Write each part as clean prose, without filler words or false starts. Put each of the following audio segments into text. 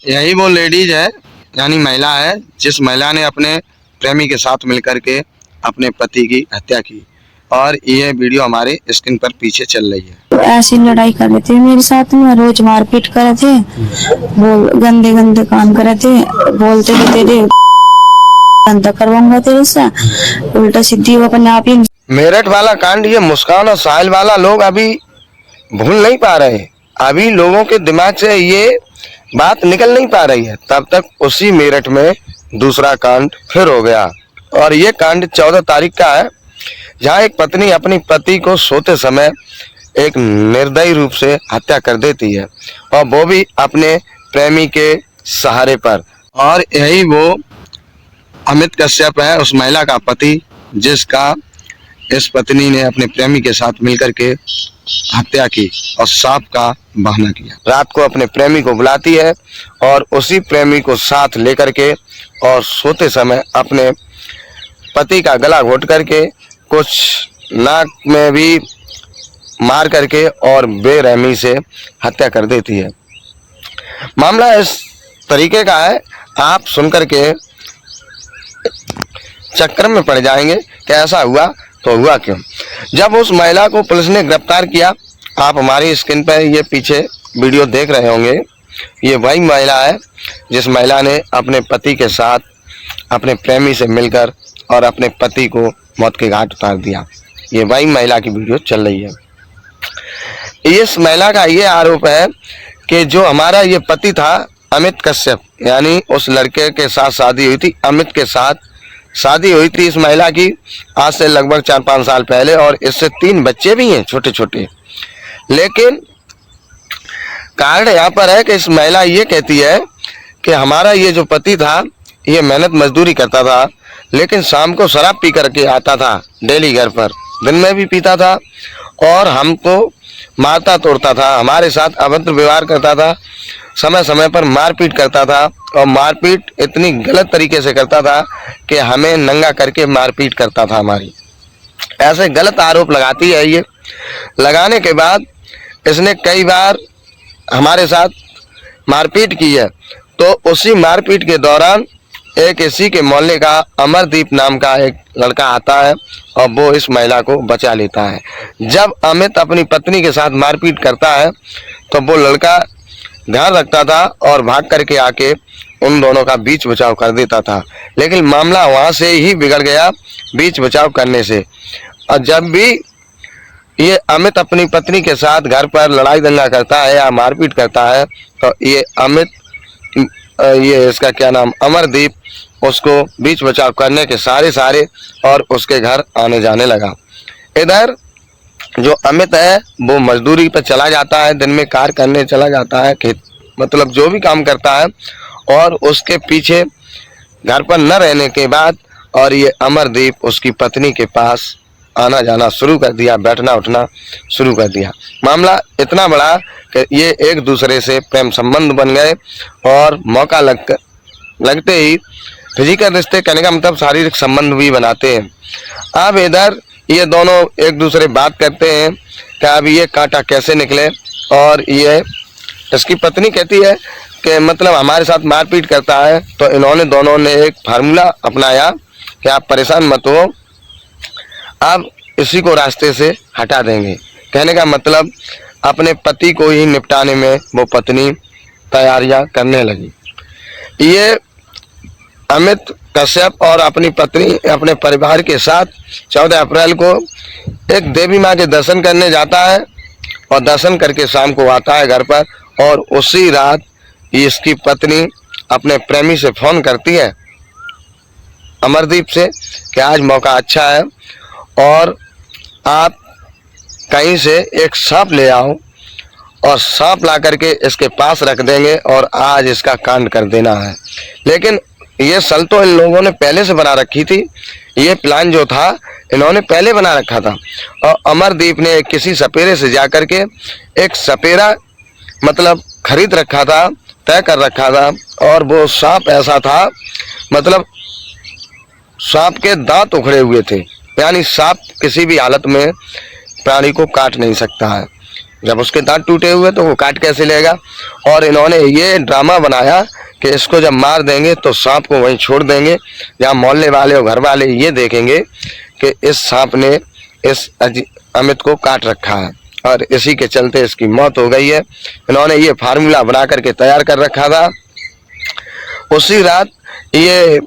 यही वो लेडीज है, यानी महिला है, जिस महिला ने अपने प्रेमी के साथ मिलकर के अपने पति की हत्या की। और ये वीडियो हमारे स्क्रीन पर पीछे चल रही है। ऐसी लड़ाई कर रहे थे मेरे साथ में, रोज मारपीट करे थे, बोल गंदे गंदे काम करे थे, बोलते थे तेरे गंदा करवाऊंगा तेरे से, उल्टा सीधी वो अपने आप ही। मेरठ वाला कांड ये मुस्कान और साहिल वाला लोग अभी भूल नहीं पा रहे। अभी लोगों के दिमाग से ये बात निकल नहीं पा रही है। तब तक उसी मेरठ में दूसरा कांड फिर हो गया। और ये कांड 14 तारीख का है, जहाँ एक पत्नी अपनी पति को सोते समय एक निर्दयी रूप से हत्या कर देती है, और वो भी अपने प्रेमी के सहारे पर। और यही वो अमित कश्यप है, उस महिला का पति, जिसका इस पत्नी ने अपने प्रेमी के साथ मिलकर के हत्या की और सांप का बहाना किया। रात को अपने प्रेमी को बुलाती है और उसी प्रेमी को साथ लेकर के और सोते समय अपने पति का गला घोट करके कुछ नाक में भी मार करके और बेरहमी से हत्या कर देती है। मामला इस तरीके का है, आप सुनकर के चक्कर में पड़ जाएंगे कि ऐसा हुआ तो हुआ क्यों। जब उस महिला को पुलिस ने गिरफ्तार किया, आप हमारी स्क्रीन पर ये पीछे वीडियो देख रहे होंगे, ये वही महिला है जिस महिला ने अपने पति के साथ अपने प्रेमी से मिलकर और अपने पति को मौत के घाट उतार दिया। ये वही महिला की वीडियो चल रही है। इस महिला का ये आरोप है कि जो हमारा ये पति था अमित कश्यप, यानी उस लड़के के साथ शादी हुई थी, अमित के साथ शादी हुई थी इस महिला की आज से लगभग 4-5 साल पहले, और इससे 3 बच्चे भी हैं छोटे छोटे। लेकिन कारण यहाँ पर है कि इस महिला ये कहती है कि हमारा ये जो पति था ये मेहनत मजदूरी करता था, लेकिन शाम को शराब पी करके आता था डेली घर पर, दिन में भी पीता था और हमको मारता तोड़ता था, हमारे साथ अभद्र व्यवहार करता था, समय समय पर मारपीट करता था, और मारपीट इतनी गलत तरीके से करता था कि हमें नंगा करके मारपीट करता था हमारी। ऐसे गलत आरोप लगाती है ये। लगाने के बाद इसने कई बार हमारे साथ मारपीट की है। तो उसी मारपीट के दौरान एक इसी के मोहल्ले का अमरदीप नाम का एक लड़का आता है और वो इस महिला को बचा लेता है। जब अमित अपनी पत्नी के साथ मारपीट करता है तो वो लड़का ध्यान रखता था और भाग करके आके उन दोनों का बीच बचाव कर देता था। लेकिन मामला वहां से ही बिगड़ गया बीच बचाव करने से। और जब भी ये अमित अपनी पत्नी के साथ घर पर लड़ाई दंगा करता है या मारपीट करता है तो ये अमित, ये इसका क्या नाम, अमरदीप, उसको बीच बचाव करने के सारे और उसके घर आने जाने लगा। इधर जो अमित है वो मजदूरी पर चला जाता है, दिन में कार्य करने चला जाता है, खेत मतलब जो भी काम करता है, और उसके पीछे घर पर न रहने के बाद और ये अमरदीप उसकी पत्नी के पास आना जाना शुरू कर दिया, बैठना उठना शुरू कर दिया। मामला इतना बड़ा कि ये एक दूसरे से प्रेम संबंध बन गए और मौका लगते ही फिजिकल रिश्ते, कहने का मतलब शारीरिक संबंध भी बनाते हैं। अब इधर ये दोनों एक दूसरे बात करते हैं कि अब ये कांटा कैसे निकले, और ये इसकी पत्नी कहती है कि मतलब हमारे साथ मारपीट करता है। तो इन्होंने दोनों ने एक फार्मूला अपनाया कि आप परेशान मत हो, अब इसी को रास्ते से हटा देंगे। कहने का मतलब अपने पति को ही निपटाने में वो पत्नी तैयारियां करने लगी। ये अमित कश्यप और अपनी पत्नी अपने परिवार के साथ 14 अप्रैल को एक देवी माँ के दर्शन करने जाता है, और दर्शन करके शाम को आता है घर पर। और उसी रात इसकी पत्नी अपने प्रेमी से फोन करती है अमरदीप से कि आज मौका अच्छा है और आप कहीं से एक सांप ले आओ, और सांप ला करके इसके पास रख देंगे और आज इसका कांड कर देना है। लेकिन ये सल तो इन लोगों ने पहले से बना रखी थी, ये प्लान जो था इन्होंने पहले बना रखा था। और अमरदीप ने किसी सपेरे से जाकर के एक सपेरा मतलब खरीद रखा था, तय कर रखा था, और वो सांप ऐसा था मतलब सांप के दांत उखड़े हुए थे, यानी सांप किसी भी हालत में प्राणी को काट नहीं सकता है। जब उसके दांत टूटे हुए तो वो काट कैसे लेगा। और इन्होंने ये ड्रामा बनाया कि इसको जब मार देंगे तो सांप को वहीं छोड़ देंगे, जहाँ मोहल्ले वाले और घर वाले ये देखेंगे कि इस सांप ने इस अमित को काट रखा है और इसी के चलते इसकी मौत हो गई है। इन्होंने ये फार्मूला बना करके तैयार कर रखा था। उसी रात ये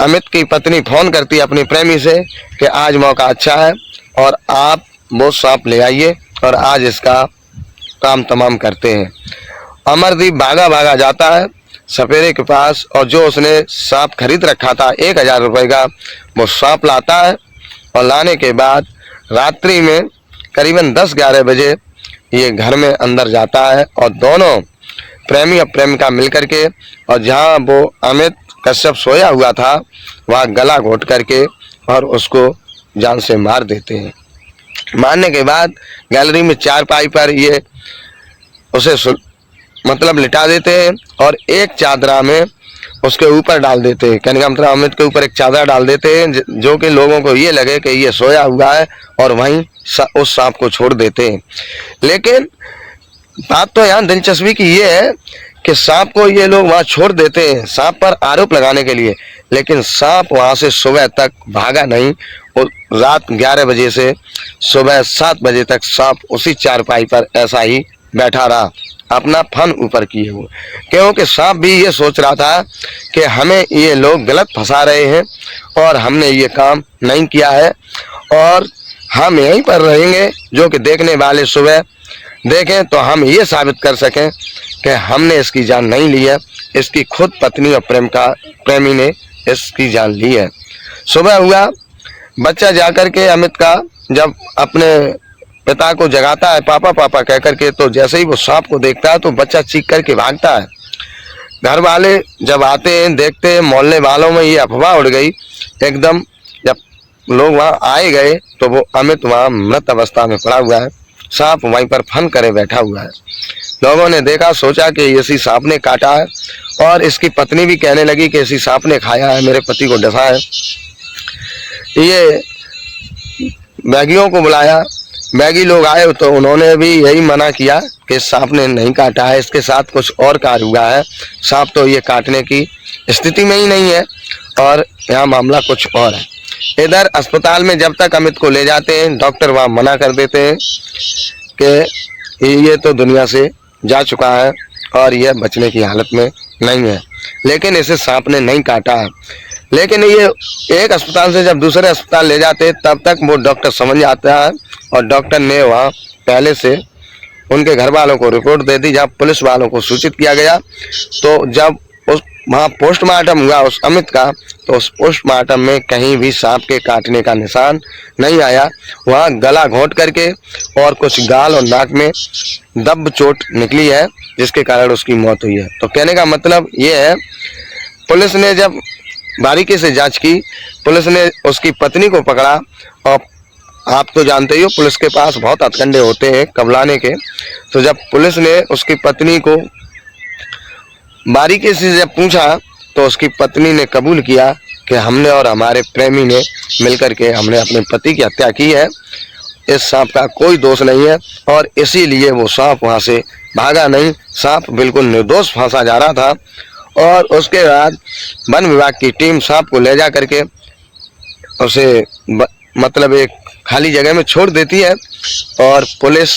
अमित की पत्नी फोन करती है अपनी प्रेमी से कि आज मौका अच्छा है और आप वो सांप ले आइए और आज इसका काम तमाम करते हैं। अमरदीप भागा भागा जाता है सपेरे के पास और जो उसने सांप खरीद रखा था 1000 रुपये का, वो सांप लाता है और लाने के बाद रात्रि में करीबन 10-11 बजे ये घर में अंदर जाता है और दोनों प्रेमी और प्रेमिका मिलकर के और जहाँ वो अमित कश्यप सोया हुआ था वहाँ गला घोट करके और उसको जान से मार देते हैं। मारने के बाद गैलरी में चारपाई पर ये उसे मतलब लिटा देते हैं और एक चादरा में उसके ऊपर डाल देते हैं। कहने का मतलब अमित के ऊपर एक चादर डाल देते हैं जो कि लोगों को ये लगे कि ये सोया हुआ है और वहीं उस सांप को छोड़ देते हैं। लेकिन बात तो यहाँ दिलचस्पी की ये है कि सांप को ये लोग वहाँ छोड़ देते हैं सांप पर आरोप लगाने के लिए, लेकिन सांप वहाँ से सुबह तक भागा नहीं और रात 11 बजे से सुबह 7 बजे तक सांप उसी चारपाई पर ऐसा ही बैठा रहा अपना फन ऊपर किए हुए, क्योंकि सांप भी ये सोच रहा था कि हमें ये लोग गलत फंसा रहे हैं और हमने ये काम नहीं किया है और हम यहीं पर रहेंगे जो कि देखने वाले सुबह देखें तो हम ये साबित कर सकें कि हमने इसकी जान नहीं ली है, इसकी खुद पत्नी और प्रेमी ने इसकी जान ली है। सुबह हुआ, बच्चा जाकर के अमित का जब अपने पिता को जगाता है पापा पापा कह करके, तो जैसे ही वो सांप को देखता है तो बच्चा चीख करके भागता है। घर वाले जब आते हैं देखते हैं मोहल्ले वालों में ये अफवाह उड़ गई एकदम। जब लोग वहाँ आए गए तो वो अमित वहाँ मृत अवस्था में पड़ा हुआ है, सांप वहीं पर फन करे बैठा हुआ है। लोगों ने देखा, सोचा कि इसी सांप ने काटा है और इसकी पत्नी भी कहने लगी कि इसी सांप ने खाया है, मेरे पति को डसा है। ये बैगियों को बुलाया, बैगी लोग आए तो उन्होंने भी यही मना किया कि सांप ने नहीं काटा है, इसके साथ कुछ और कार्य हुआ है, सांप तो ये काटने की स्थिति में ही नहीं है और यहाँ मामला कुछ और है। इधर अस्पताल में जब तक अमित को ले जाते हैं डॉक्टर वहाँ मना कर देते हैं कि ये तो दुनिया से जा चुका है और यह बचने की हालत में नहीं है, लेकिन इसे सांप ने नहीं काटा है। लेकिन ये एक अस्पताल से जब दूसरे अस्पताल ले जाते हैं तब तक वो डॉक्टर समझ आता है और डॉक्टर ने वहाँ पहले से उनके घर वालों को रिपोर्ट दे दी, जहाँ पुलिस वालों को सूचित किया गया। तो जब उस वहाँ पोस्टमार्टम हुआ उस अमित का, तो उस पोस्टमार्टम में कहीं भी सांप के काटने का निशान नहीं आया। वहाँ गला घोंट करके और कुछ गाल और नाक में दब चोट निकली है जिसके कारण उसकी मौत हुई है। तो कहने का मतलब ये है, पुलिस ने जब बारीकी से जांच की, पुलिस ने उसकी पत्नी को पकड़ा और आप तो जानते ही हो पुलिस के पास बहुत हथकंडे होते हैं कबलाने के। तो जब पुलिस ने उसकी पत्नी को बारीकी से जब पूछा तो उसकी पत्नी ने कबूल किया कि हमने और हमारे प्रेमी ने मिलकर के हमने अपने पति की हत्या की है, इस सांप का कोई दोष नहीं है और इसीलिए वो सांप वहाँ से भागा नहीं, सांप बिल्कुल निर्दोष फंसा जा रहा था। और उसके बाद वन विभाग की टीम सांप को ले जा करके उसे मतलब एक खाली जगह में छोड़ देती है और पुलिस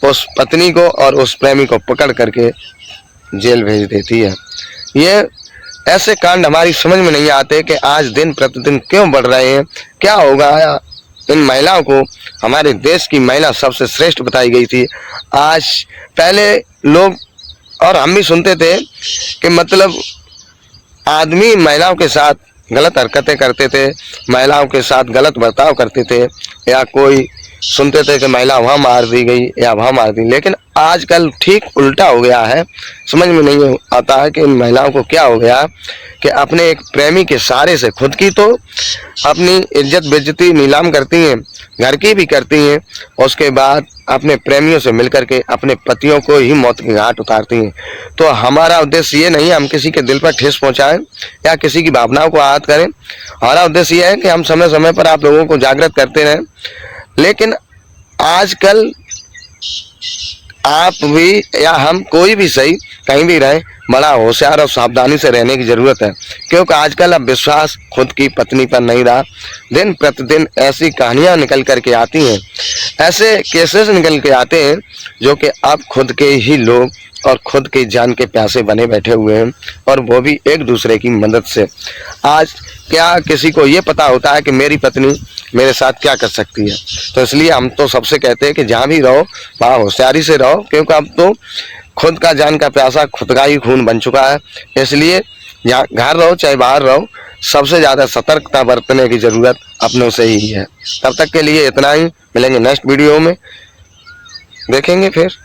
उस पत्नी को और उस प्रेमी को पकड़ करके जेल भेज देती है। ये ऐसे कांड हमारी समझ में नहीं आते कि आज दिन प्रतिदिन क्यों बढ़ रहे हैं, क्या होगा। इन महिलाओं को हमारे देश की महिला सबसे श्रेष्ठ बताई गई थी। आज पहले लोग और हम भी सुनते थे कि मतलब आदमी महिलाओं के साथ गलत हरकतें करते थे, महिलाओं के साथ गलत बर्ताव करते थे, या कोई सुनते थे कि महिला वहाँ मार दी गई या वहाँ मार दी। लेकिन आजकल ठीक उल्टा हो गया है। समझ में नहीं आता है कि इन महिलाओं को क्या हो गया कि अपने एक प्रेमी के सहारे से खुद की तो अपनी इज्जत बेइज्जती नीलाम करती हैं, घर की भी करती हैं, उसके बाद अपने प्रेमियों से मिलकर के अपने पतियों को ही मौत की घाट उतारती हैं। तो हमारा उद्देश्य ये नहीं है हम किसी के दिल पर ठेस पहुंचाएं या किसी की भावनाओं को आहत करें। हमारा उद्देश्य ये है कि हम समय समय पर आप लोगों को जागृत करते रहें। लेकिन आजकल आप भी या हम कोई भी सही कहीं भी रहे, बड़ा होशियार और सावधानी से रहने की जरूरत है, क्योंकि आजकल अब विश्वास खुद की पत्नी पर नहीं रहा। दिन प्रतिदिन ऐसी कहानियां निकल करके आती हैं, ऐसे केसेस निकल के आते हैं जो कि अब खुद के ही लोग और खुद की जान के प्यासे बने बैठे हुए हैं, और वो भी एक दूसरे की मदद से। आज क्या किसी को ये पता होता है कि मेरी पत्नी मेरे साथ क्या कर सकती है? तो इसलिए हम तो सबसे कहते हैं कि जहाँ भी रहो वहाँ होशियारी से रहो, क्योंकि अब तो खुद का जान का प्यासा खुद का ही खून बन चुका है। इसलिए जहाँ घर रहो चाहे बाहर रहो, सबसे ज़्यादा सतर्कता बरतने की ज़रूरत अपनों से ही है। तब तक के लिए इतना ही, मिलेंगे नेक्स्ट वीडियो में, देखेंगे फिर।